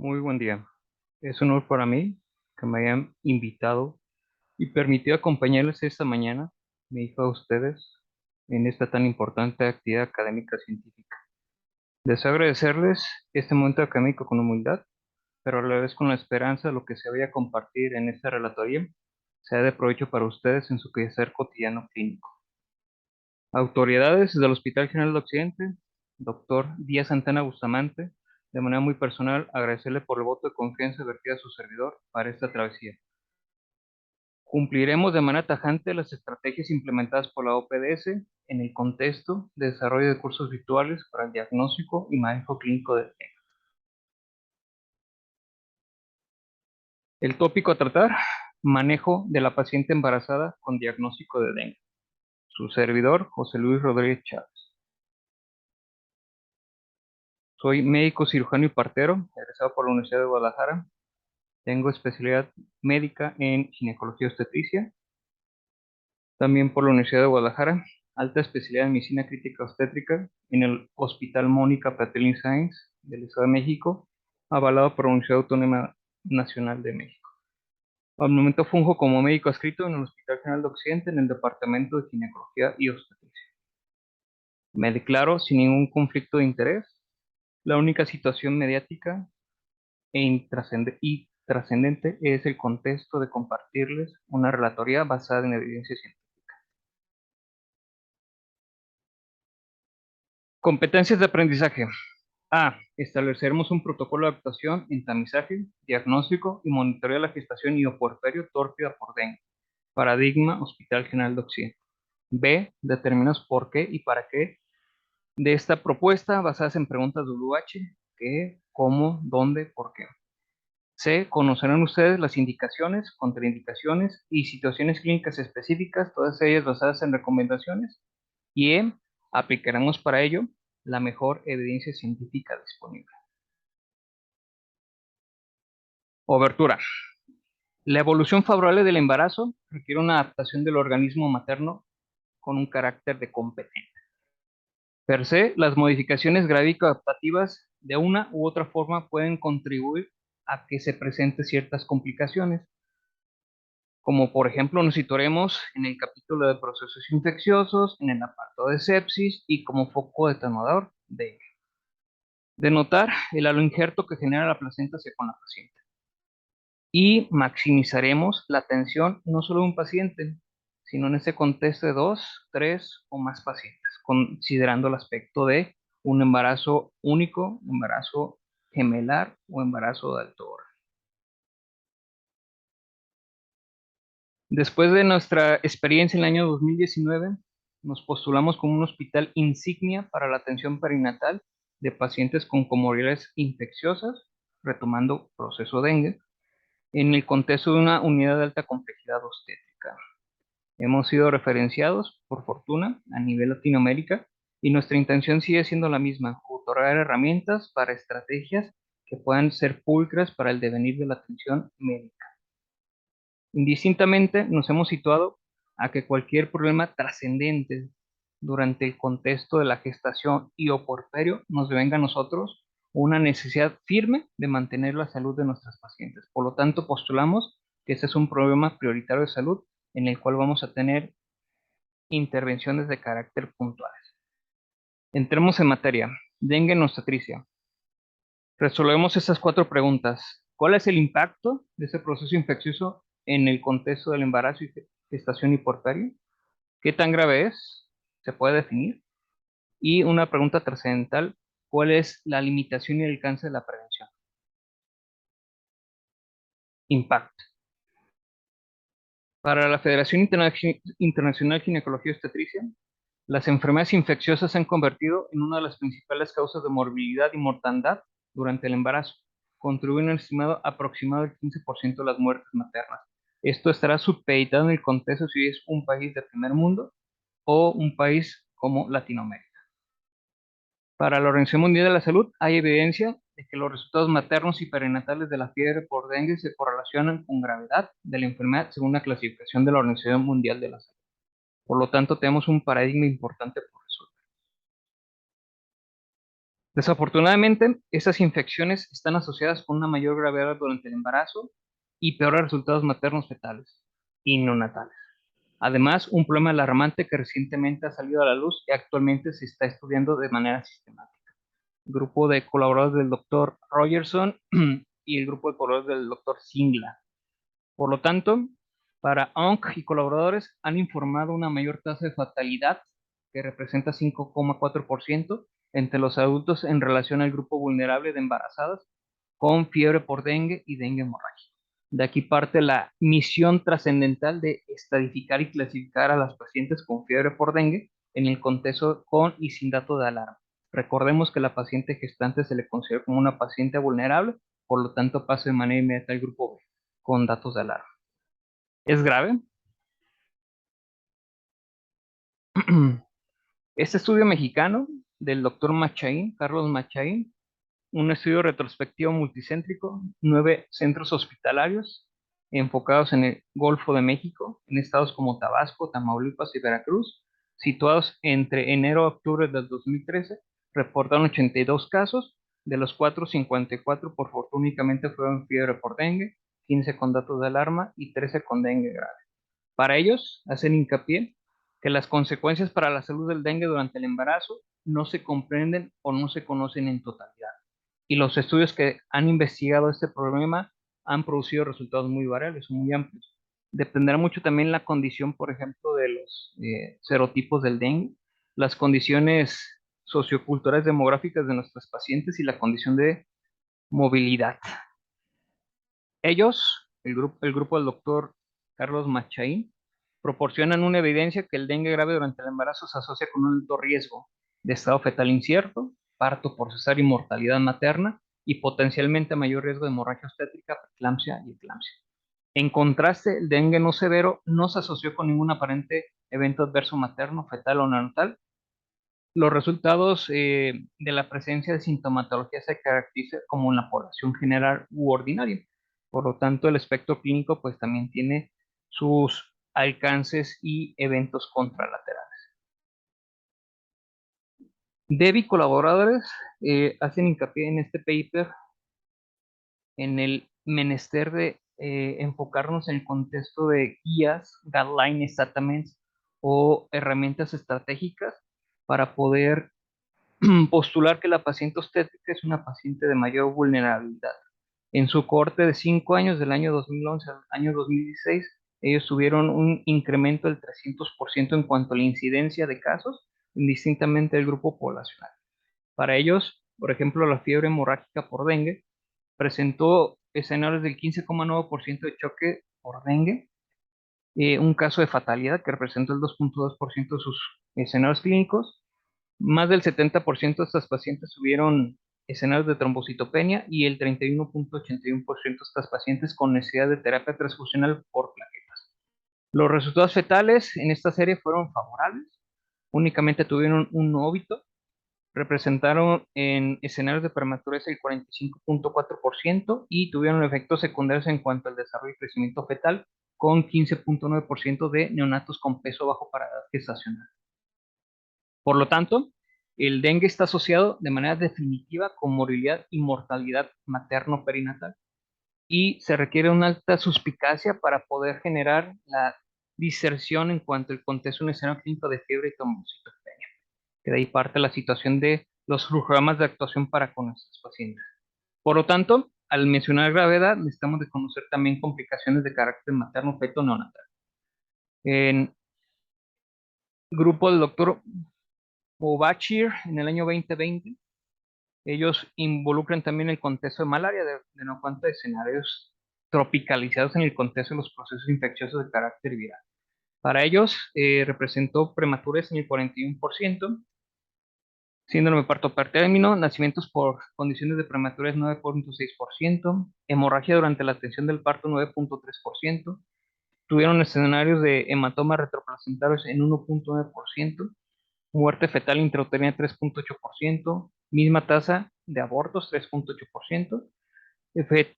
Muy buen día. Es un honor para mí que me hayan invitado y permitido acompañarles esta mañana, mi hijo, a ustedes, en esta tan importante actividad académica científica. Deseo agradecerles este momento académico con humildad, pero a la vez con la esperanza de lo que se vaya a compartir en esta relatoría sea de provecho para ustedes en su quehacer cotidiano clínico. Autoridades del Hospital General de Occidente, doctor Díaz Santana Bustamante, de manera muy personal, agradecerle por el voto de confianza vertido a su servidor para esta travesía. Cumpliremos de manera tajante las estrategias implementadas por la OPDS en el contexto de desarrollo de cursos virtuales para el diagnóstico y manejo clínico de dengue. El tópico a tratar, manejo de la paciente embarazada con diagnóstico de dengue. Su servidor, José Luis Rodríguez Chávez. Soy médico cirujano y partero, egresado por la Universidad de Guadalajara. Tengo especialidad médica en ginecología y obstetricia, también por la Universidad de Guadalajara, alta especialidad en medicina crítica obstétrica en el Hospital Mónica Patelín Sáenz del Estado de México, avalado por la Universidad Autónoma Nacional de México. Al momento funjo como médico adscrito en el Hospital General de Occidente en el Departamento de Ginecología y Obstetricia. Me declaro sin ningún conflicto de interés. La única situación mediática y trascendente es el contexto de compartirles una relatoría basada en evidencia científica. Competencias de aprendizaje. A. Estableceremos un protocolo de actuación en tamizaje, diagnóstico y monitoreo de la gestación y o puerperio tórpida por dengue. Paradigma Hospital General de Occidente. B. Determinamos por qué y para qué de esta propuesta basadas en preguntas WH, qué, cómo, dónde, por qué. C. Conocerán ustedes las indicaciones, contraindicaciones y situaciones clínicas específicas, todas ellas basadas en recomendaciones. Y E. Aplicaremos para ello la mejor evidencia científica disponible. Obertura. La evolución favorable del embarazo requiere una adaptación del organismo materno con un carácter de competencia. Per se, las modificaciones grávico-adaptativas de una u otra forma pueden contribuir a que se presenten ciertas complicaciones, como por ejemplo nos situaremos en el capítulo de procesos infecciosos, en el apartado de sepsis y como foco detonador de notar el aloinjerto que genera la placenta hacia con la paciente. Y maximizaremos la atención no solo de un paciente, sino en este contexto de dos, tres o más pacientes, considerando el aspecto de un embarazo único, embarazo gemelar o embarazo de alto orden. Después de nuestra experiencia en el año 2019, nos postulamos como un hospital insignia para la atención perinatal de pacientes con comorbilidades infecciosas, retomando proceso dengue, en el contexto de una unidad de alta complejidad obstétrica. Hemos sido referenciados, por fortuna, a nivel Latinoamérica y nuestra intención sigue siendo la misma, otorgar herramientas para estrategias que puedan ser pulcras para el devenir de la atención médica. Indistintamente nos hemos situado a que cualquier problema trascendente durante el contexto de la gestación y o porperio nos devenga a nosotros una necesidad firme de mantener la salud de nuestras pacientes. Por lo tanto, postulamos que este es un problema prioritario de salud en el cual vamos a tener intervenciones de carácter puntuales. Entremos en materia. Dengue en obstetricia. Resolvemos estas cuatro preguntas. ¿Cuál es el impacto de ese proceso infeccioso en el contexto del embarazo y gestación y porperio? ¿Qué tan grave es? ¿Se puede definir? Y una pregunta trascendental, ¿cuál es la limitación y el alcance de la prevención? Impacto. Para la Federación Internacional de Ginecología y Obstetricia, las enfermedades infecciosas se han convertido en una de las principales causas de morbilidad y mortandad durante el embarazo. Contribuyen un estimado aproximado del 15% de las muertes maternas. Esto estará supeditado en el contexto si es un país de primer mundo o un país como Latinoamérica. Para la Organización Mundial de la Salud, hay evidencia de que los resultados maternos y perinatales de la fiebre por dengue se correlacionan con gravedad de la enfermedad según la clasificación de la Organización Mundial de la Salud. Por lo tanto, tenemos un paradigma importante por resolver. Desafortunadamente, estas infecciones están asociadas con una mayor gravedad durante el embarazo y peores resultados maternos fetales y neonatales. Además, un problema alarmante que recientemente ha salido a la luz y actualmente se está estudiando de manera sistemática. Grupo de colaboradores del doctor Rogerson y el grupo de colaboradores del doctor Singla. Por lo tanto, para ONC y colaboradores han informado una mayor tasa de fatalidad, que representa 5,4% entre los adultos en relación al grupo vulnerable de embarazadas con fiebre por dengue y dengue hemorrágica. De aquí parte la misión trascendental de estadificar y clasificar a las pacientes con fiebre por dengue en el contexto con y sin dato de alarma. Recordemos que la paciente gestante se le considera como una paciente vulnerable, por lo tanto pasa de manera inmediata al grupo B con datos de alarma. ¿Es grave? Este estudio mexicano del doctor Machain, Carlos Machain, un estudio retrospectivo multicéntrico, 9 centros hospitalarios enfocados en el Golfo de México, en estados como Tabasco, Tamaulipas y Veracruz, situados entre enero y octubre del 2013, reportaron 82 casos, de los 54 por fortuna únicamente fueron fiebre por dengue, 15 con datos de alarma y 13 con dengue grave. Para ellos, hacen hincapié que las consecuencias para la salud del dengue durante el embarazo no se comprenden o no se conocen en totalidad. Y los estudios que han investigado este problema han producido resultados muy variables, muy amplios. Dependerá mucho también la condición, por ejemplo, de los serotipos del dengue, las condiciones socioculturales demográficas de nuestros pacientes y la condición de movilidad. Ellos, el grupo del doctor Carlos Machain, proporcionan una evidencia que el dengue grave durante el embarazo se asocia con un alto riesgo de estado fetal incierto, parto por cesárea y mortalidad materna, y potencialmente mayor riesgo de hemorragia obstétrica, preeclampsia y eclampsia. En contraste, el dengue no severo no se asoció con ningún aparente evento adverso materno, fetal o neonatal. Los resultados de la presencia de sintomatología se caracteriza como en la población general u ordinaria. Por lo tanto, el espectro clínico pues también tiene sus alcances y eventos contralaterales. Debbie y colaboradores hacen hincapié en este paper en el menester de enfocarnos en el contexto de guías, guidelines, statements o herramientas estratégicas para poder postular que la paciente obstétrica es una paciente de mayor vulnerabilidad. En su corte de 5 años, del año 2011 al año 2016, ellos tuvieron un incremento del 300% en cuanto a la incidencia de casos, indistintamente del grupo poblacional. Para ellos, por ejemplo, la fiebre hemorrágica por dengue presentó escenarios del 15,9% de choque por dengue, un caso de fatalidad que representó el 2,2% de sus escenarios clínicos. Más del 70% de estas pacientes tuvieron escenarios de trombocitopenia y el 31,81% de estas pacientes con necesidad de terapia transfusional por plaquetas. Los resultados fetales en esta serie fueron favorables, únicamente tuvieron un óbito, representaron en escenarios de prematurez el 45,4% y tuvieron efectos secundarios en cuanto al desarrollo y crecimiento fetal, con 15,9% de neonatos con peso bajo para edad gestacional. Por lo tanto, el dengue está asociado de manera definitiva con morbilidad y mortalidad materno-perinatal y se requiere una alta suspicacia para poder generar la diserción en cuanto al contexto de un escenario clínico de fiebre y trombocitopenia, que de ahí parte la situación de los programas de actuación para con nuestros pacientes. Por lo tanto, al mencionar gravedad, necesitamos de conocer también complicaciones de carácter materno-feto-neonatal. En grupo del doctor Mubashir, en el año 2020, ellos involucran también el contexto de malaria, de no cuenta de escenarios tropicalizados en el contexto de los procesos infecciosos de carácter viral. Para ellos representó prematurez en el 41%, síndrome de parto pretérmino, nacimientos por condiciones de prematurez 9,6%, hemorragia durante la atención del parto 9,3%, tuvieron escenarios de hematomas retroplacentarios en 1,9%, muerte fetal intrauterina 3,8%, misma tasa de abortos 3,8%,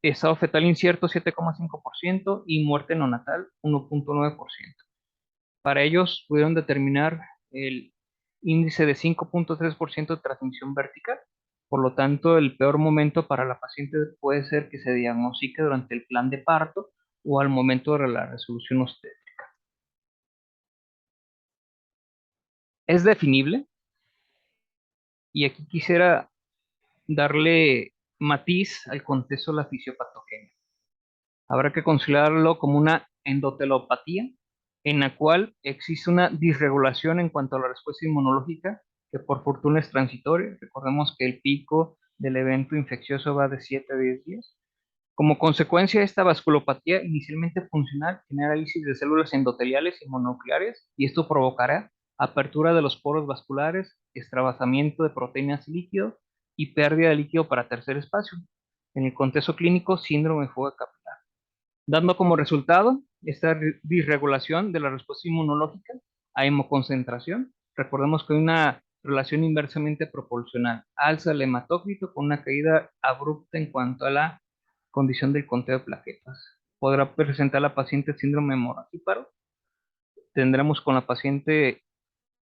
estado fetal incierto 7,5% y muerte neonatal 1,9%. Para ellos pudieron determinar el índice de 5,3% de transmisión vertical Por lo tanto, el peor momento para la paciente puede ser que se diagnostique durante el plan de parto o al momento de la resolución obstétrica. Es definible, y aquí quisiera darle matiz al contexto de la fisiopatogenia. Habrá que considerarlo como una endotelopatía en la cual existe una disregulación en cuanto a la respuesta inmunológica, que por fortuna es transitoria. Recordemos que el pico del evento infeccioso va de 7 a 10 días. Como consecuencia de esta vasculopatía inicialmente funcional, genera lisis de células endoteliales y mononucleares, y esto provocará apertura de los poros vasculares, extravasamiento de proteínas y líquido y pérdida de líquido para tercer espacio. En el contexto clínico, síndrome de fuga capilar, dando como resultado esta disregulación de la respuesta inmunológica a hemoconcentración. Recordemos que hay una relación inversamente proporcional. Alza el hematócrito con una caída abrupta en cuanto a la condición del conteo de plaquetas. Podrá presentar la paciente síndrome hemorrágico. Tendremos con la paciente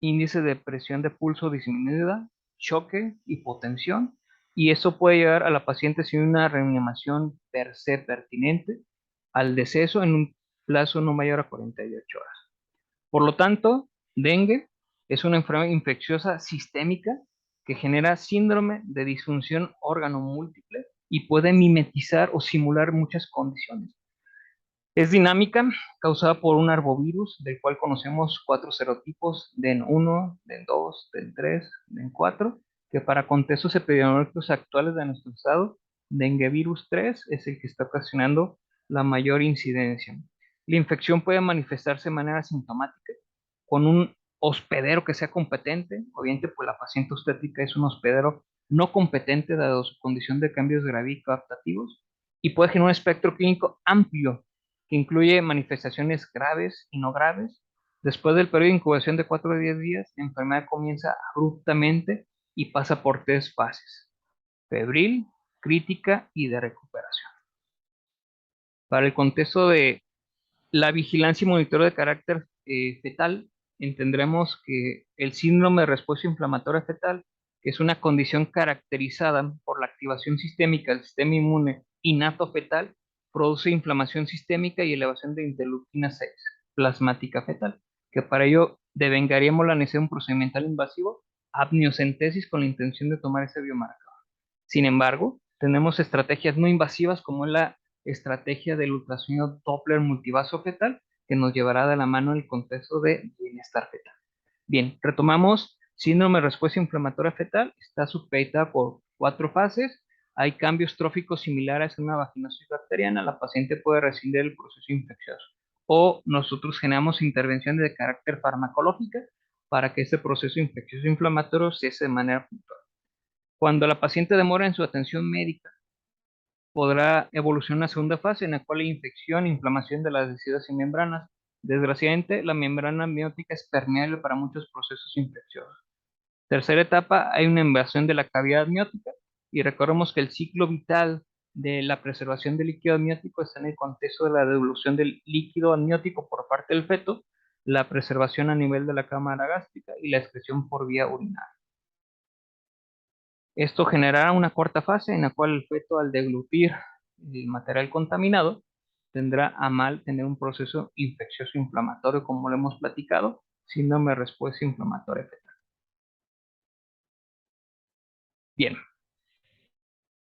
índice de presión de pulso disminuida, choque, hipotensión, y eso puede llevar a la paciente sin una reanimación per se pertinente al deceso en un plazo no mayor a 48 horas. Por lo tanto, dengue es una enfermedad infecciosa sistémica que genera síndrome de disfunción órgano múltiple y puede mimetizar o simular muchas condiciones. Es dinámica, causada por un arbovirus, del cual conocemos 4 serotipos, DEN1, DEN2, DEN3, DEN4, que para contextos epidemiológicos actuales de nuestro estado, dengue virus 3 es el que está ocasionando la mayor incidencia. La infección puede manifestarse de manera sintomática, con un hospedero que sea competente. Obviamente, pues la paciente obstétrica es un hospedero no competente dado su condición de cambios gravídicos adaptativos, y puede generar un espectro clínico amplio que incluye manifestaciones graves y no graves. Después del periodo de incubación de 4 a 10 días, la enfermedad comienza abruptamente y pasa por 3 fases: febril, crítica y de recuperación. Para el contexto de la vigilancia y monitoreo de carácter fetal, entenderemos que el síndrome de respuesta inflamatoria fetal, que es una condición caracterizada por la activación sistémica del sistema inmune innato fetal, produce inflamación sistémica y elevación de interleuquina 6, plasmática fetal, que para ello devengaríamos la necesidad de un procedimiento invasivo, amniocentesis, con la intención de tomar ese biomarcador. Sin embargo, tenemos estrategias no invasivas como es la estrategia del ultrasonido Doppler multivaso fetal, que nos llevará de la mano el contexto de bienestar fetal. Bien, retomamos. Síndrome de respuesta inflamatoria fetal está supeditada por 4 fases. Hay cambios tróficos similares a una vaginosis bacteriana. La paciente puede rescindir el proceso infeccioso. O nosotros generamos intervenciones de carácter farmacológica para que ese proceso infeccioso inflamatorio cese de manera puntual. Cuando la paciente demora en su atención médica, podrá evolucionar a una segunda fase en la cual hay infección e inflamación de las vesidas y membranas. Desgraciadamente, la membrana amniótica es permeable para muchos procesos infecciosos. Tercera etapa, hay una invasión de la cavidad amniótica, y recordemos que el ciclo vital de la preservación del líquido amniótico está en el contexto de la devolución del líquido amniótico por parte del feto, la preservación a nivel de la cámara gástrica y la excreción por vía urinaria. Esto generará una cuarta fase en la cual el feto, al deglutir el material contaminado, tendrá a mal tener un proceso infeccioso inflamatorio, como lo hemos platicado, síndrome de respuesta inflamatoria fetal. Bien,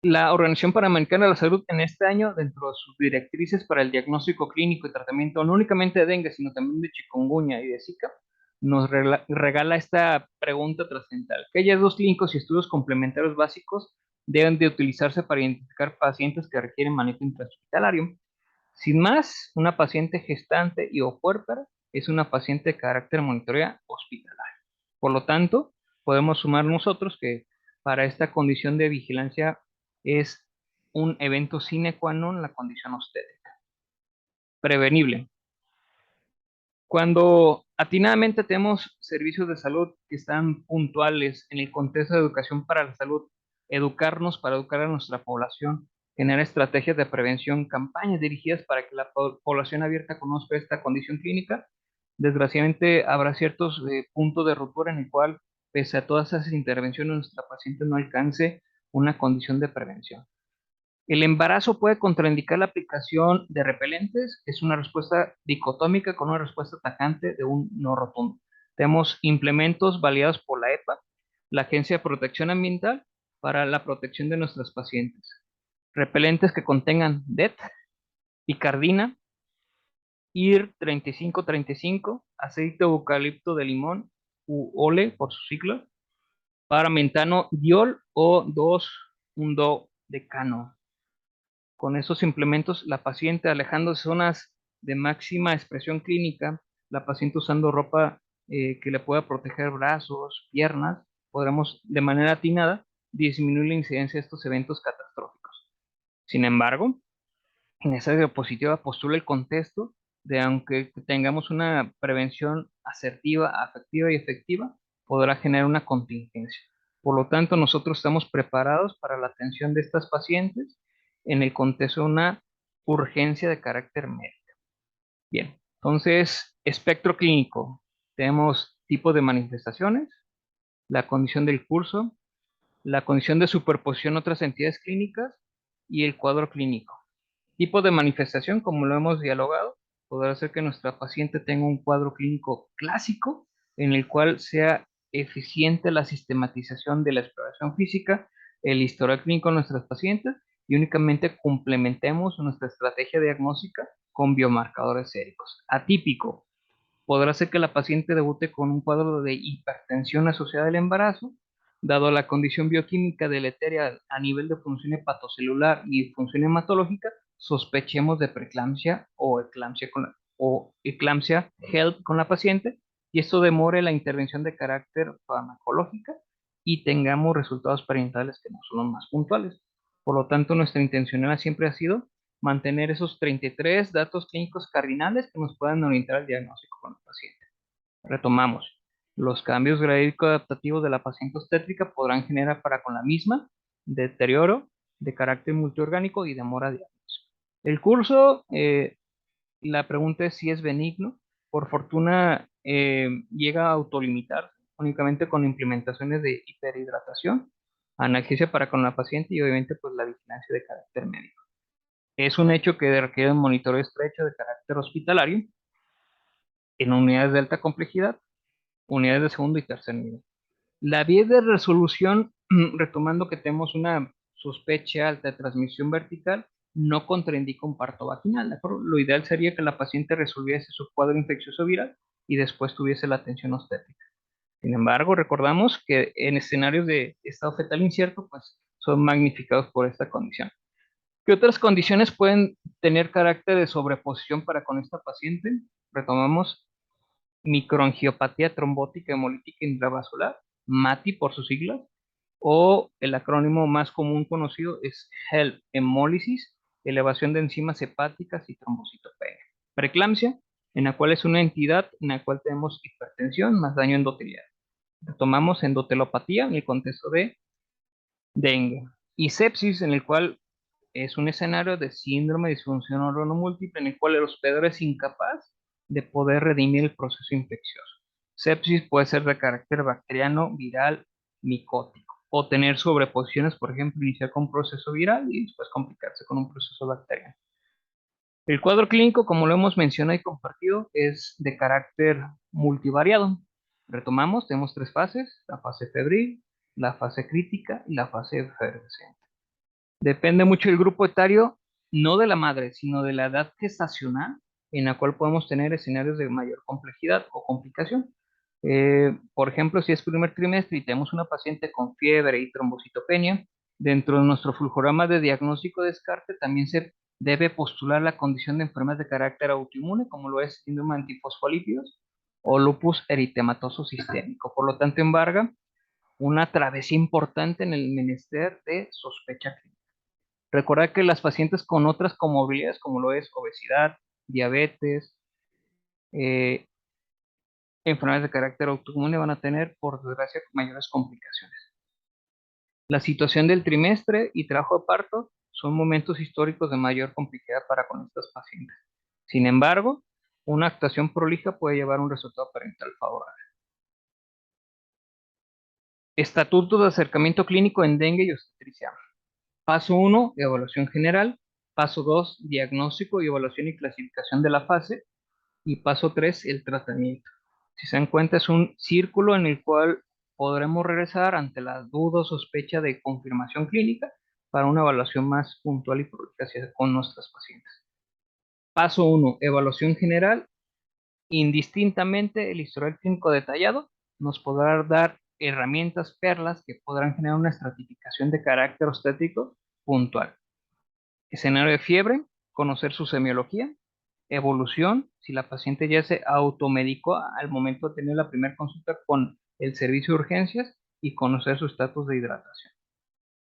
la Organización Panamericana de la Salud en este año, dentro de sus directrices para el diagnóstico clínico y tratamiento no únicamente de dengue, sino también de chikungunya y de Zika, nos regala esta pregunta trascendental: ¿qué hallazgos clínicos y estudios complementarios básicos deben de utilizarse para identificar pacientes que requieren manejo intrahospitalario? Sin más, una paciente gestante y o puérpera es una paciente de carácter monitorea hospitalario. Por lo tanto, podemos sumar nosotros que para esta condición de vigilancia es un evento sine qua non la condición obstétrica. Prevenible. Cuando atinadamente tenemos servicios de salud que están puntuales en el contexto de educación para la salud, educarnos para educar a nuestra población, generar estrategias de prevención, campañas dirigidas para que la población abierta conozca esta condición clínica, desgraciadamente habrá ciertos puntos de ruptura en el cual pese a todas esas intervenciones, nuestra paciente no alcance una condición de prevención. El embarazo puede contraindicar la aplicación de repelentes, es una respuesta dicotómica con una respuesta atacante de un no rotundo. Tenemos implementos validados por la EPA, la Agencia de Protección Ambiental, para la protección de nuestras pacientes. Repelentes que contengan DEET, picardina, IR 3535, aceite de eucalipto de limón, u OLE por su sigla, para mentano diol o 2,1-decano. Con esos implementos, la paciente alejando zonas de máxima expresión clínica, la paciente usando ropa que le pueda proteger brazos, piernas, podremos de manera atinada disminuir la incidencia de estos eventos catastróficos. Sin embargo, en esa diapositiva postula el contexto de aunque tengamos una prevención asertiva, afectiva y efectiva, podrá generar una contingencia. Por lo tanto, nosotros estamos preparados para la atención de estas pacientes en el contexto de una urgencia de carácter médico. Bien, entonces, espectro clínico. Tenemos tipo de manifestaciones, la condición del curso, la condición de superposición a otras entidades clínicas y el cuadro clínico. Tipo de manifestación, como lo hemos dialogado, podrá ser que nuestra paciente tenga un cuadro clínico clásico en el cual sea eficiente la sistematización de la exploración física, el historial clínico de nuestras pacientes y únicamente complementemos nuestra estrategia diagnóstica con biomarcadores séricos. Atípico, podrá ser que la paciente debute con un cuadro de hipertensión asociada al embarazo, dado la condición bioquímica deletérea a nivel de función hepatocelular y función hematológica, sospechemos de preeclampsia o eclampsia HELP con la paciente, y esto demore la intervención de carácter farmacológica y tengamos resultados perinatales que no son los más puntuales. Por lo tanto, nuestra intención siempre ha sido mantener esos 33 datos clínicos cardinales que nos puedan orientar al diagnóstico con el paciente. Retomamos. Los cambios gradívicos adaptativos de la paciente obstétrica podrán generar para con la misma deterioro de carácter multiorgánico y demora de diagnóstico. El curso, la pregunta es si es benigno. Por fortuna, llega a autolimitar únicamente con implementaciones de hiperhidratación, analgesia para con la paciente y obviamente pues la vigilancia de carácter médico. Es un hecho que requiere un monitoreo estrecho de carácter hospitalario en unidades de alta complejidad, unidades de segundo y tercer nivel. La vía de resolución, retomando que tenemos una sospecha alta de transmisión vertical, no contraindica un parto vaginal, ¿de acuerdo? Lo ideal sería que la paciente resolviese su cuadro infeccioso viral y después tuviese la atención obstétrica. Sin embargo, recordamos que en escenarios de estado fetal incierto, pues son magnificados por esta condición. ¿Qué otras condiciones pueden tener carácter de sobreposición para con esta paciente? Retomamos microangiopatía trombótica hemolítica intravascular, MATI por sus siglas, o el acrónimo más común conocido es HELP, hemólisis, elevación de enzimas hepáticas y trombocitopenia. Preeclampsia, en la cual es una entidad en la cual tenemos hipertensión más daño endotelial. Retomamos endotelopatía en el contexto de dengue. Y sepsis, en el cual es un escenario de síndrome de disfunción múltiple en el cual el hospedador es incapaz de poder redimir el proceso infeccioso. Sepsis puede ser de carácter bacteriano, viral, micótico, o tener sobreposiciones, por ejemplo, iniciar con un proceso viral y después complicarse con un proceso bacteriano. El cuadro clínico, como lo hemos mencionado y compartido, es de carácter multivariado. Retomamos, tenemos tres fases: la fase febril, la fase crítica y la fase efervescente. Depende mucho del grupo etario, no de la madre, sino de la edad gestacional, en la cual podemos tener escenarios de mayor complejidad o complicación. Por ejemplo, si es primer trimestre y tenemos una paciente con fiebre y trombocitopenia, dentro de nuestro flujograma de diagnóstico de descarte también se debe postular la condición de enfermedad de carácter autoinmune, como lo es síndrome antifosfolípidos o lupus eritematoso sistémico. Por lo tanto, embarga una travesía importante en el menester de sospecha clínica. Recordar que las pacientes con otras comorbilidades, como lo es obesidad, diabetes, eh, enfermedades de carácter autoinmune, van a tener, por desgracia, mayores complicaciones. La situación del trimestre y trabajo de parto son momentos históricos de mayor complejidad para con estas pacientes. Sin embargo, una actuación prolija puede llevar a un resultado parental favorable. Estatuto de acercamiento clínico en dengue y obstetricia. Paso 1, evaluación general. Paso 2, diagnóstico y evaluación y clasificación de la fase. Y paso 3, el tratamiento. Si se dan cuenta, es un círculo en el cual podremos regresar ante la duda o sospecha de confirmación clínica para una evaluación más puntual y progresiva con nuestros pacientes. Paso 1, evaluación general. Indistintamente, el historial clínico detallado nos podrá dar herramientas perlas que podrán generar una estratificación de carácter obstétrico puntual. Escenario de fiebre, conocer su semiología. Evolución, si la paciente ya se automedicó al momento de tener la primera consulta con el servicio de urgencias y conocer su estatus de hidratación.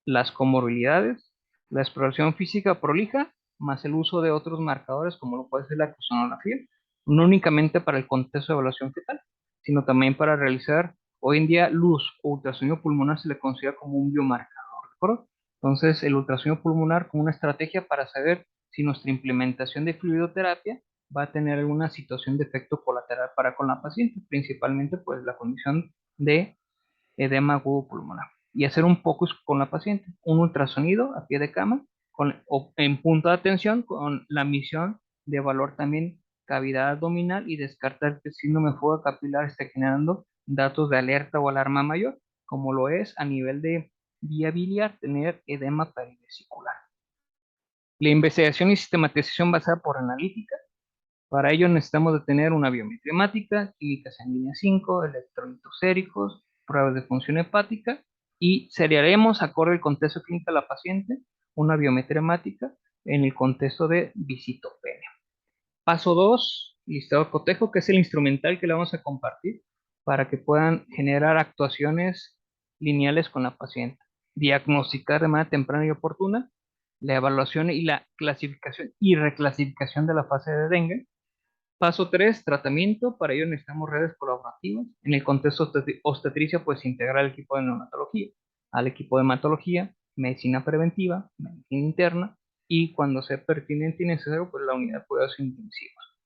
Las comorbilidades, la exploración física prolija, más el uso de otros marcadores como lo puede ser la sonografía, no únicamente para el contexto de evaluación fetal, sino también para realizar, hoy en día, luz o ultrasonido pulmonar se le considera como un biomarcador, ¿de acuerdo? Entonces, el ultrasonido pulmonar como una estrategia para saber si nuestra implementación de fluidoterapia va a tener alguna situación de efecto colateral para con la paciente, principalmente pues la condición de edema agudo pulmonar y hacer un focus con la paciente, un ultrasonido a pie de cama o en punto de atención con la misión de evaluar también cavidad abdominal y descartar que el síndrome de fuga capilar esté generando datos de alerta o alarma mayor, como lo es a nivel de vía biliar tener edema perivesicular. La investigación y sistematización basada por analítica. Para ello necesitamos de tener una biometría hemática, química sanguínea 5, electrolitos séricos, pruebas de función hepática y seriaremos acorde al contexto clínico de la paciente una biometría hemática en el contexto de visitopenia. Paso 2, listado de cotejo, que es el instrumental que le vamos a compartir para que puedan generar actuaciones lineales con la paciente. Diagnosticar de manera temprana y oportuna la evaluación y la clasificación y reclasificación de la fase de dengue. Paso 3, tratamiento. Para ello necesitamos redes colaborativas. En el contexto obstetricia, pues integrar al equipo de neonatología, al equipo de hematología, medicina preventiva, medicina interna y cuando sea pertinente y necesario, pues la unidad de cuidados intensivos.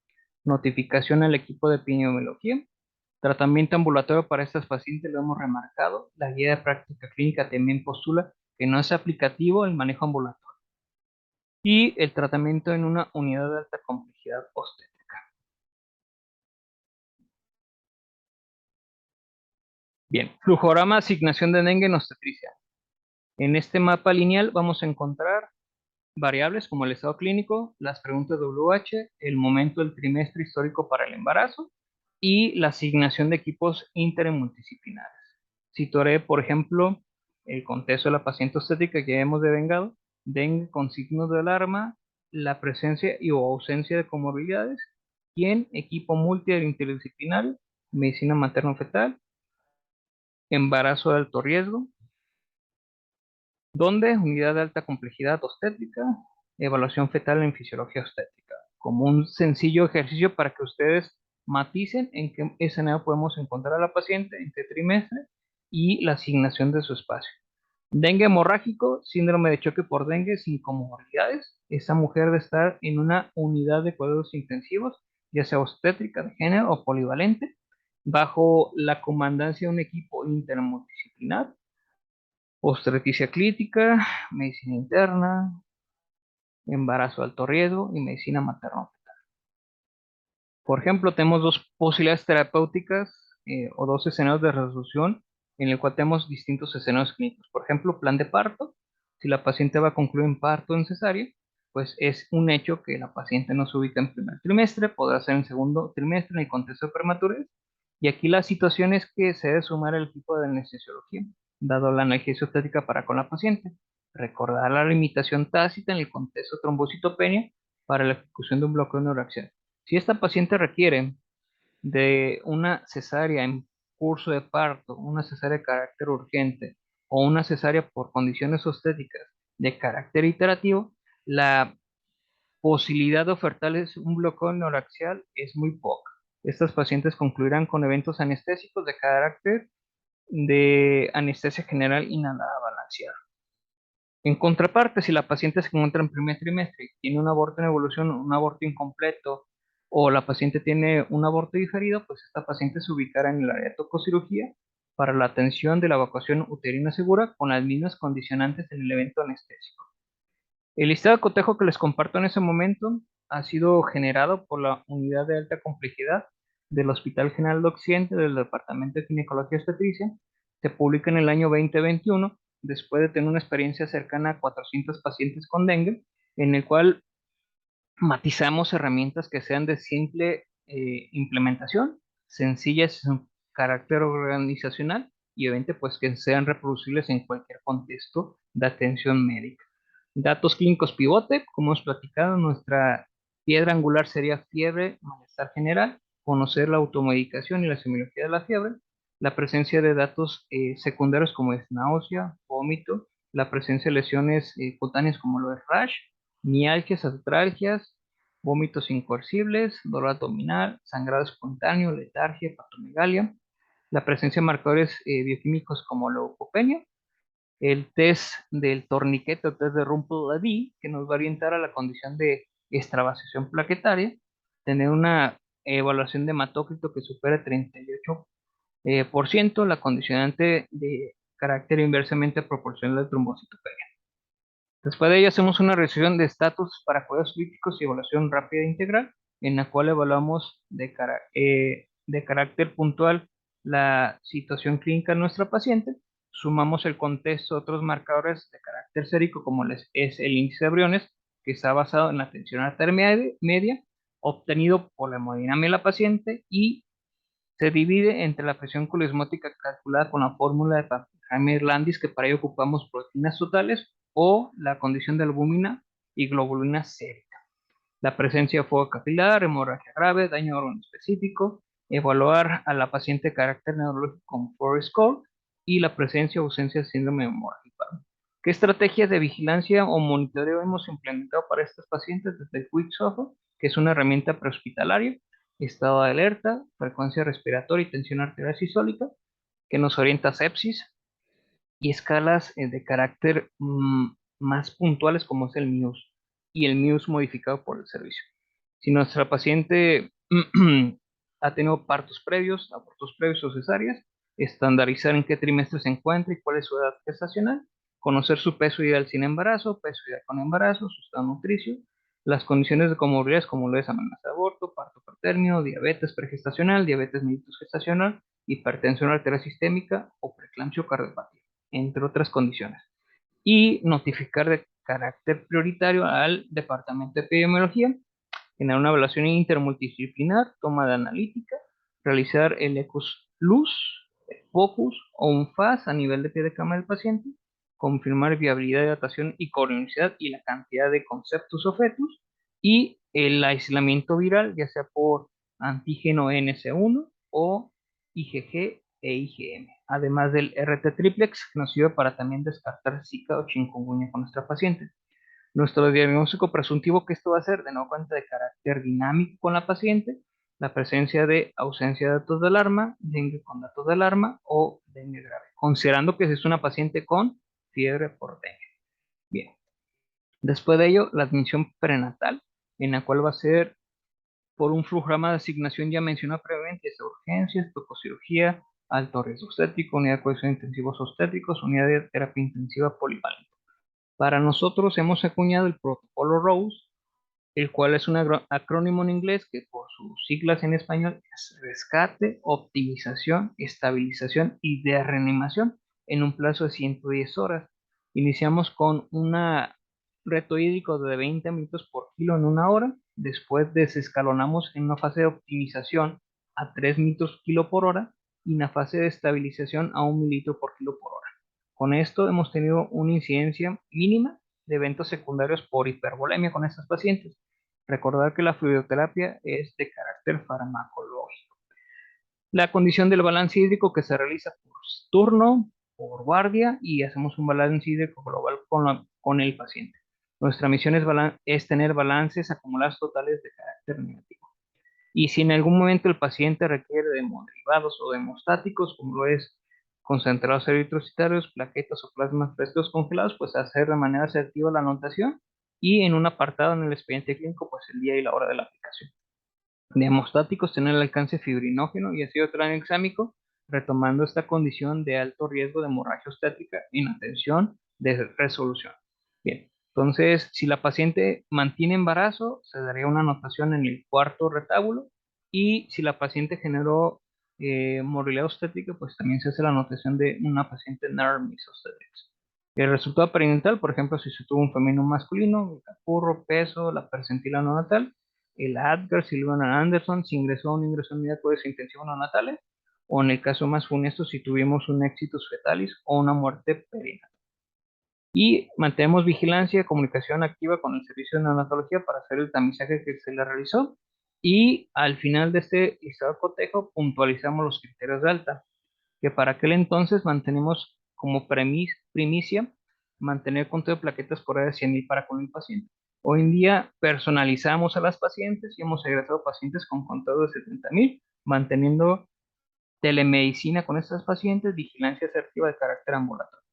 Notificación al equipo de epidemiología. Tratamiento ambulatorio para estas pacientes, lo hemos remarcado. La guía de práctica clínica también postula que no es aplicativo el manejo ambulatorio. Y el tratamiento en una unidad de alta complejidad obstétrica. Bien, flujograma asignación de dengue en obstetricia. En este mapa lineal vamos a encontrar variables como el estado clínico, las preguntas WH, el momento del trimestre histórico para el embarazo y la asignación de equipos intermultidisciplinares. Citaré, por ejemplo, el contexto de la paciente obstétrica que ya hemos devengado, dengue con signos de alarma, la presencia y o ausencia de comorbilidades y en equipo multidisciplinario, medicina materno-fetal, embarazo de alto riesgo, donde unidad de alta complejidad obstétrica, evaluación fetal en fisiología obstétrica, como un sencillo ejercicio para que ustedes maticen en qué escenario podemos encontrar a la paciente, en qué trimestre y la asignación de su espacio. Dengue hemorrágico, síndrome de choque por dengue sin comorbilidades. Esa mujer debe estar en una unidad de cuidados intensivos, ya sea obstétrica de género o polivalente, bajo la comandancia de un equipo intermultidisciplinar. Obstetricia clínica, medicina interna, embarazo de alto riesgo y medicina materno. Por ejemplo, tenemos dos posibilidades terapéuticas o dos escenarios de resolución en el cual tenemos distintos escenarios clínicos. Por ejemplo, plan de parto. Si la paciente va a concluir en parto en cesárea, pues es un hecho que la paciente no se ubica en primer trimestre, podrá ser en segundo trimestre en el contexto de prematurez. Y aquí la situación es que se debe sumar el equipo de anestesiología, dado la analgesia obstétrica para con la paciente. Recordar la limitación tácita en el contexto de trombocitopenia para la ejecución de un bloqueo neuroaxial. Si esta paciente requiere de una cesárea en curso de parto, una cesárea de carácter urgente o una cesárea por condiciones obstétricas de carácter iterativo, la posibilidad de ofertarles un bloqueo neuroaxial es muy poca. Estas pacientes concluirán con eventos anestésicos de carácter de anestesia general inhalada balanceada. En contraparte, si la paciente se encuentra en primer trimestre y tiene un aborto en evolución, un aborto incompleto, o la paciente tiene un aborto diferido, pues esta paciente se ubicará en el área de tococirugía para la atención de la evacuación uterina segura con las mismas condicionantes en el evento anestésico. El listado de cotejo que les comparto en ese momento ha sido generado por la unidad de alta complejidad del Hospital General de Occidente del Departamento de Ginecología y Obstetricia. Se publica en el año 2021, después de tener una experiencia cercana a 400 pacientes con dengue, en el cual matizamos herramientas que sean de simple implementación, sencillas en su carácter organizacional y obviamente pues que sean reproducibles en cualquier contexto de atención médica. Datos clínicos pivote, como hemos platicado, nuestra piedra angular sería fiebre, malestar general, conocer la automedicación y la semiología de la fiebre, la presencia de datos secundarios como es náusea, vómito, la presencia de lesiones cutáneas como lo es rash, mialgias, artralgias, vómitos incoercibles, dolor abdominal, sangrado espontáneo, letargia, hepatomegalia, la presencia de marcadores bioquímicos como leucopenia, el test del torniquete o test de Rumpel-Levy, que nos va a orientar a la condición de extravasación plaquetaria, tener una evaluación de hematócrito que supere 38%, la condicionante de carácter inversamente proporcional al trombocitopenia. Después de ello hacemos una revisión de estatus para cuidados críticos y evaluación rápida e integral, en la cual evaluamos de carácter puntual la situación clínica de nuestra paciente, sumamos el contexto de otros marcadores de carácter sérico como es el índice de briones, que está basado en la tensión arterial media, obtenido por la hemodinamia de la paciente y se divide entre la presión colismótica calculada con la fórmula de Jaime-Landis, que para ello ocupamos proteínas totales, o la condición de albúmina y globulina sérica. La presencia de fuego capilar, hemorragia grave, daño a órgano específico, evaluar a la paciente de carácter neurológico con Forest Score y la presencia o ausencia de síndrome hemorrágico. ¿Qué estrategias de vigilancia o monitoreo hemos implementado para estos pacientes desde el Quick Soho, que es una herramienta prehospitalaria, estado de alerta, frecuencia respiratoria y tensión arterial sistólica, que nos orienta a sepsis, y escalas de carácter más puntuales como es el MUSE y el MUSE modificado por el servicio? Si nuestra paciente ha tenido partos previos, abortos previos o cesáreas, estandarizar en qué trimestre se encuentra y cuál es su edad gestacional, conocer su peso ideal sin embarazo, peso ideal con embarazo, su estado nutricio, las condiciones de comorbilidades como lo es amenaza de aborto, parto pretérmino, diabetes pregestacional, diabetes mellitus gestacional, hipertensión arterial sistémica o preeclampsia o cardiopatía, entre otras condiciones. Y notificar de carácter prioritario al Departamento de Epidemiología, generar una evaluación intermultidisciplinar, toma de analítica, realizar el ECOS luz, focus o un FAS a nivel de pie de cama del paciente, confirmar viabilidad de datación y coronicidad y la cantidad de conceptos o fetos, y el aislamiento viral, ya sea por antígeno NC1 o IgG e IgM, además del RT triplex, que nos sirve para también descartar Zika o chikungunya con nuestra paciente. Nuestro diagnóstico presuntivo que esto va a ser de nuevo cuenta de carácter dinámico con la paciente, la presencia de ausencia de datos de alarma, dengue con datos de alarma o dengue grave, considerando que es una paciente con fiebre por dengue. Bien, después de ello, la admisión prenatal, en la cual va a ser por un flujograma de asignación ya mencionado previamente, es urgencias, tococirugía, alto riesgo obstétrico, unidad de cuidados intensivos obstétricos, unidad de terapia intensiva polivalente. Para nosotros hemos acuñado el protocolo ROSE, el cual es un acrónimo en inglés que por sus siglas en español es rescate, optimización, estabilización y de reanimación en un plazo de 110 horas. Iniciamos con un reto hídrico de 20 minutos por kilo en una hora, después desescalonamos en una fase de optimización a 3 litros kilo por hora y una fase de estabilización a 1 mililitro por kilo por hora. Con esto hemos tenido una incidencia mínima de eventos secundarios por hipervolemia con estas pacientes. Recordar que la fluidoterapia es de carácter farmacológico. La condición del balance hídrico que se realiza por turno, por guardia y hacemos un balance hídrico global con el paciente. Nuestra misión es tener balances acumulados totales de carácter negativo. Y si en algún momento el paciente requiere de hemoderivados o de hemostáticos, como lo es concentrados eritrocitarios, plaquetas o plasmas frescos congelados, pues hacer de manera asertiva la anotación y en un apartado en el expediente clínico, pues el día y la hora de la aplicación. De hemostáticos, tener el alcance fibrinógeno y ácido tranexámico retomando esta condición de alto riesgo de hemorragia obstétrica en atención de resolución. Bien, entonces, si la paciente mantiene embarazo, se daría una anotación en el cuarto retábulo, y si la paciente generó movilidad obstétrica, pues también se hace la anotación de una paciente NARMIS obstétrica. El resultado perinatal, por ejemplo, si se tuvo un femenino masculino, el capurro, peso, la percentila neonatal, el Adgar, Silvana Anderson, si ingresó o no ingresó en unidad de cuidados intensivos neonatales, o en el caso más funesto, si tuvimos un éxitus fetalis o una muerte perinatal. Y mantenemos vigilancia y comunicación activa con el servicio de neonatología para hacer el tamizaje que se le realizó. Y al final de este listado de cotejo, puntualizamos los criterios de alta, que para aquel entonces mantenemos como primicia mantener conteo de plaquetas por área de 100.000 para con el paciente. Hoy en día personalizamos a las pacientes y hemos egresado pacientes con conteo de 70.000, manteniendo telemedicina con estas pacientes, vigilancia asertiva de carácter ambulatorio.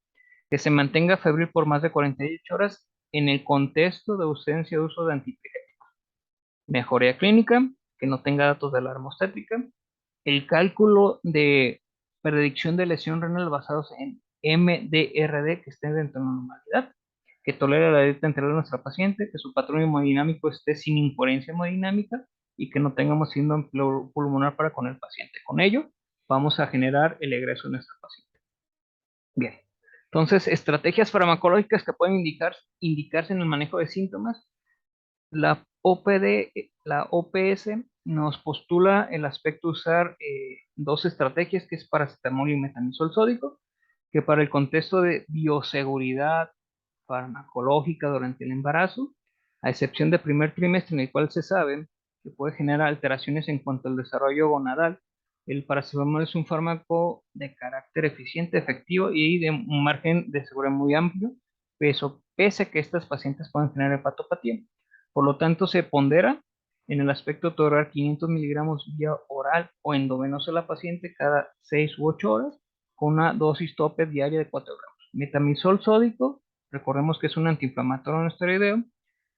Que se mantenga febril por más de 48 horas en el contexto de ausencia de uso de antipiréticos. Mejoría clínica, que no tenga datos de alarma obstétrica. El cálculo de predicción de lesión renal basados en MDRD que esté dentro de la normalidad, que tolere la dieta enteral de nuestra paciente, que su patrón hemodinámico esté sin incoherencia hemodinámica y que no tengamos síndrome pulmonar para con el paciente. Con ello, vamos a generar el egreso de nuestra paciente. Bien. Entonces, estrategias farmacológicas que pueden indicarse en el manejo de síntomas. La OPD, la OPS nos postula el aspecto de usar dos estrategias, que es paracetamol y metamizol sódico, que para el contexto de bioseguridad farmacológica durante el embarazo, a excepción del primer trimestre en el cual se sabe que puede generar alteraciones en cuanto al desarrollo gonadal, el paracetamol es un fármaco de carácter eficiente, efectivo y de un margen de seguridad muy amplio, pese a que estas pacientes pueden tener hepatopatía. Por lo tanto, se pondera en el aspecto de otorgar 500 miligramos vía oral o endovenosa a la paciente cada 6 u 8 horas con una dosis tope diaria de 4 gramos. Metamizol sódico, recordemos que es un antiinflamatorio no esteroideo,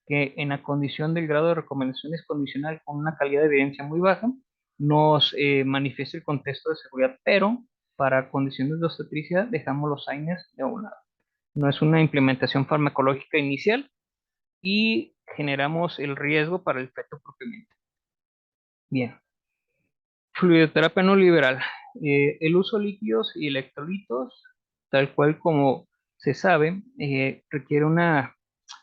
que en la condición del grado de recomendación es condicional con una calidad de evidencia muy baja, nos manifiesta el contexto de seguridad, pero para condiciones de obstetricia dejamos los AINES de un lado. No es una implementación farmacológica inicial y generamos el riesgo para el feto propiamente. Bien. Fluidoterapia no liberal. El uso de líquidos y electrolitos, tal cual como se sabe, requiere una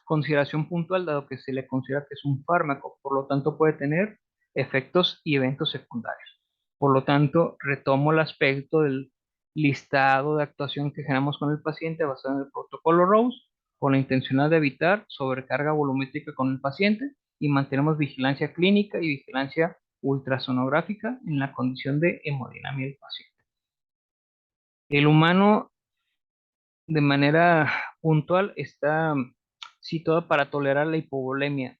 consideración puntual, dado que se le considera que es un fármaco, por lo tanto puede tener efectos y eventos secundarios. Por lo tanto, retomo el aspecto del listado de actuación que generamos con el paciente basado en el protocolo Rose, con la intención de evitar sobrecarga volumétrica con el paciente, y mantenemos vigilancia clínica y vigilancia ultrasonográfica en la condición de hemodinamia del paciente. El humano, de manera puntual, está situado para tolerar la hipovolemia,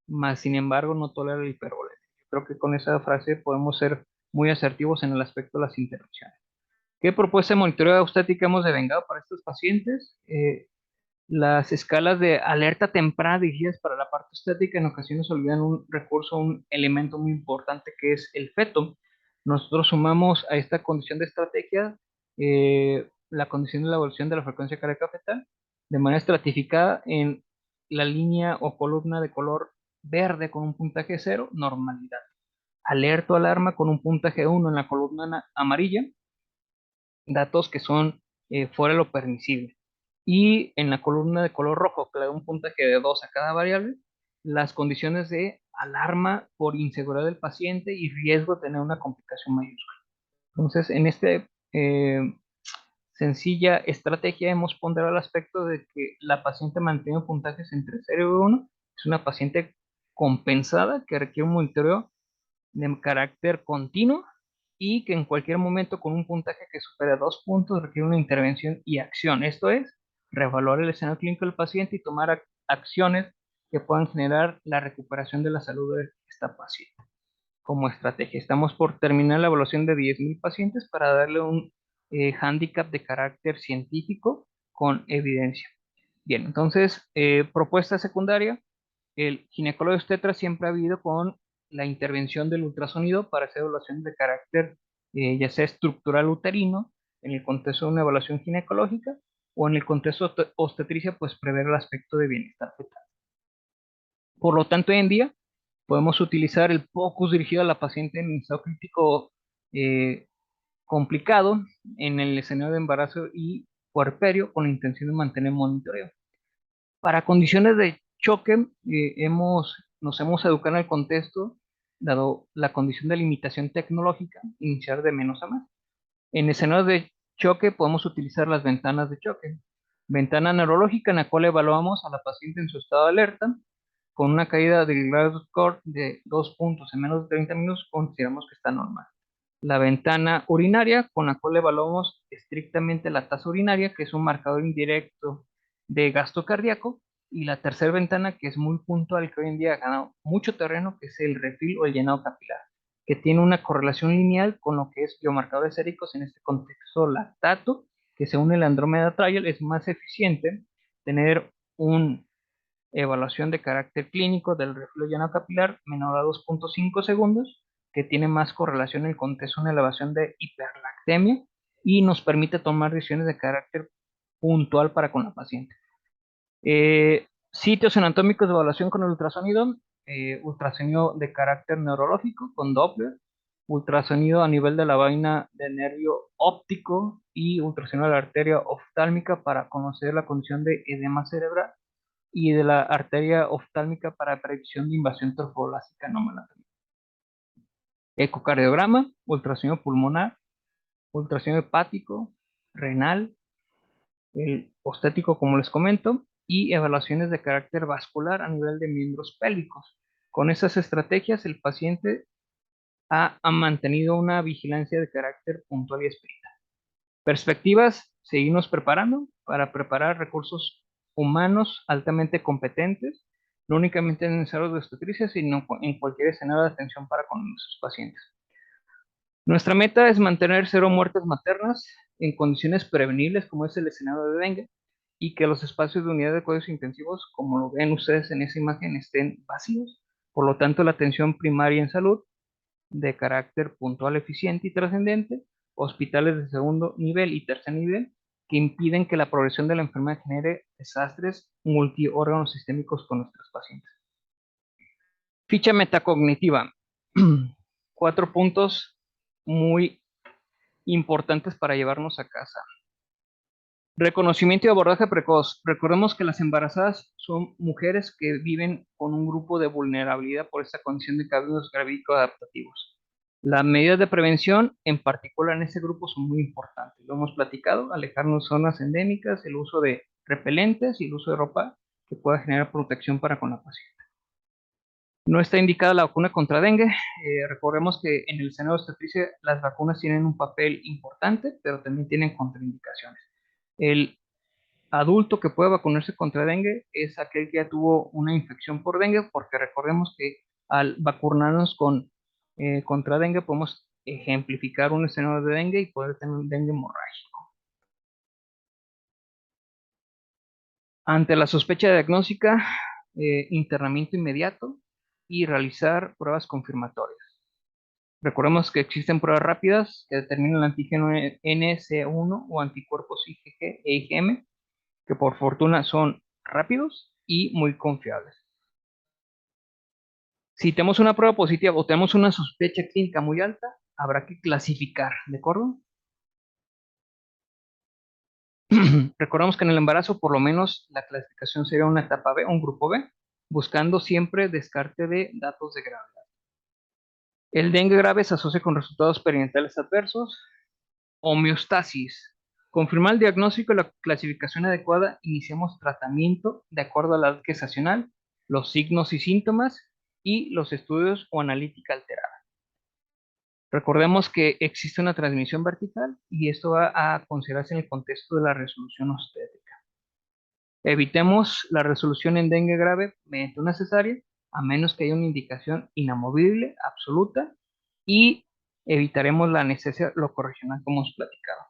más sin embargo no tolera la hipervolemia. Creo que con esa frase podemos ser muy asertivos en el aspecto de las intervenciones. ¿Qué propuesta de monitoreo obstétrica hemos devengado para estos pacientes? Las escalas de alerta temprana dirigidas para la parte estética en ocasiones olvidan un recurso, un elemento muy importante que es el feto. Nosotros sumamos a esta condición de estrategia la condición de la evolución de la frecuencia cardíaca fetal de manera estratificada en la línea o columna de color verde con un puntaje 0, normalidad. Alerta o alarma con un puntaje 1 en la columna amarilla, datos que son fuera de lo permisible. Y en la columna de color rojo, que le da un puntaje de 2 a cada variable, las condiciones de alarma por inseguridad del paciente y riesgo de tener una complicación mayúscula. Entonces, en esta sencilla estrategia hemos ponderado el aspecto de que la paciente mantiene puntajes entre 0 y 1, es una paciente compensada que requiere un monitoreo de carácter continuo y que en cualquier momento con un puntaje que supere 2 puntos requiere una intervención y acción. Esto es, reevaluar el escenario clínico del paciente y tomar acciones que puedan generar la recuperación de la salud de esta paciente. Como estrategia, estamos por terminar la evaluación de 10.000 pacientes para darle un hándicap de carácter científico con evidencia. Bien, entonces, propuesta secundaria, el ginecólogo obstetra siempre ha habido con la intervención del ultrasonido para hacer evaluación de carácter ya sea estructural uterino, en el contexto de una evaluación ginecológica, o en el contexto obstetricia, pues prever el aspecto de bienestar fetal. Por lo tanto, hoy en día podemos utilizar el POCUS dirigido a la paciente en estado crítico eh, complicado en el escenario de embarazo y puerperio con la intención de mantener monitoreo. Para condiciones de choque, nos hemos educado en el contexto, dado la condición de limitación tecnológica, iniciar de menos a más. En escenarios de choque podemos utilizar las ventanas de choque. Ventana neurológica en la cual evaluamos a la paciente en su estado de alerta, con una caída del Gladstone score de 2 puntos en menos de 30 minutos, consideramos que está normal. La ventana urinaria, con la cual evaluamos estrictamente la tasa urinaria, que es un marcador indirecto de gasto cardíaco. Y la tercera ventana, que es muy puntual, que hoy en día ha ganado mucho terreno, que es el refil o el llenado capilar, que tiene una correlación lineal con lo que es biomarcadores séricos, en este contexto lactato, que según el Andromeda Trial es más eficiente tener una evaluación de carácter clínico del reflujo llenado capilar menor a 2.5 segundos, que tiene más correlación en el contexto de una elevación de hiperlactemia y nos permite tomar decisiones de carácter puntual para con la paciente. Sitios anatómicos de evaluación con el ultrasonido, ultrasonido de carácter neurológico con Doppler, ultrasonido a nivel de la vaina de nervio óptico y ultrasonido de la arteria oftálmica para conocer la condición de edema cerebral y de la arteria oftálmica para predicción de invasión trofoblástica no malátrica. Ecocardiograma, ultrasonido pulmonar, ultrasonido hepático, renal, el ostético, como les comento, y evaluaciones de carácter vascular a nivel de miembros pélvicos. Con esas estrategias, el paciente ha mantenido una vigilancia de carácter puntual y especial. Perspectivas, seguimos preparando para preparar recursos humanos altamente competentes, no únicamente en ensayos de obstetricia, sino en cualquier escenario de atención para con nuestros pacientes. Nuestra meta es mantener 0 muertes maternas en condiciones prevenibles, como es el escenario de dengue, y que los espacios de unidad de cuidados intensivos, como lo ven ustedes en esa imagen, estén vacíos. Por lo tanto, la atención primaria en salud de carácter puntual, eficiente y trascendente, hospitales de segundo nivel y tercer nivel, que impiden que la progresión de la enfermedad genere desastres multiórganos sistémicos con nuestros pacientes. Ficha metacognitiva. 4 puntos muy importantes para llevarnos a casa. Reconocimiento y abordaje precoz. Recordemos que las embarazadas son mujeres que viven con un grupo de vulnerabilidad por esta condición de cambios gravídicos adaptativos. Las medidas de prevención, en particular en este grupo, son muy importantes. Lo hemos platicado, alejarnos de zonas endémicas, el uso de repelentes y el uso de ropa que pueda generar protección para con la paciente. No está indicada la vacuna contra dengue. Recordemos que en el seno de obstetricia las vacunas tienen un papel importante, pero también tienen contraindicaciones. El adulto que puede vacunarse contra dengue es aquel que ya tuvo una infección por dengue, porque recordemos que al vacunarnos contra dengue podemos ejemplificar un escenario de dengue y poder tener un dengue hemorrágico. Ante la sospecha diagnóstica, internamiento inmediato y realizar pruebas confirmatorias. Recordemos que existen pruebas rápidas que determinan el antígeno NC1 o anticuerpos IgG e IgM, que por fortuna son rápidos y muy confiables. Si tenemos una prueba positiva o tenemos una sospecha clínica muy alta, habrá que clasificar, ¿de acuerdo? Recordemos que en el embarazo, por lo menos, la clasificación sería una etapa B, un grupo B, buscando siempre descarte de datos de gravedad. El dengue grave se asocia con resultados perinatales adversos. Homeostasis. Confirmar el diagnóstico y la clasificación adecuada, iniciamos tratamiento de acuerdo a la edad gestacional, los signos y síntomas y los estudios o analítica alterada. Recordemos que existe una transmisión vertical y esto va a considerarse en el contexto de la resolución obstétrica. Evitemos la resolución en dengue grave mediante una cesárea, a menos que haya una indicación inamovible, absoluta, y evitaremos la anestesia locorregional como hemos platicado.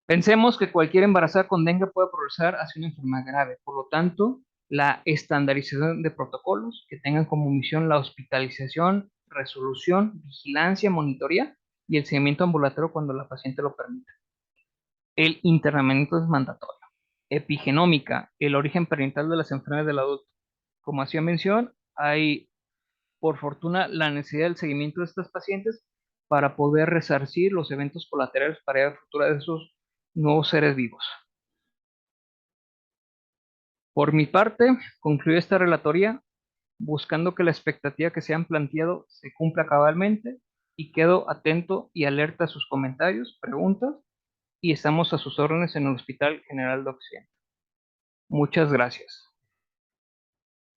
Pensemos que cualquier embarazada con dengue puede progresar hacia una enfermedad grave, por lo tanto, la estandarización de protocolos que tengan como misión la hospitalización, resolución, vigilancia, monitoría, y el seguimiento ambulatorio cuando la paciente lo permita. El internamiento es mandatorio. Epigenómica, el origen parental de las enfermedades del adulto. Como hacía mención, hay por fortuna la necesidad del seguimiento de estas pacientes para poder resarcir los eventos colaterales para la futura de esos nuevos seres vivos. Por mi parte, concluyo esta relatoría buscando que la expectativa que se han planteado se cumpla cabalmente y quedo atento y alerta a sus comentarios, preguntas y estamos a sus órdenes en el Hospital General de Occidente. Muchas gracias.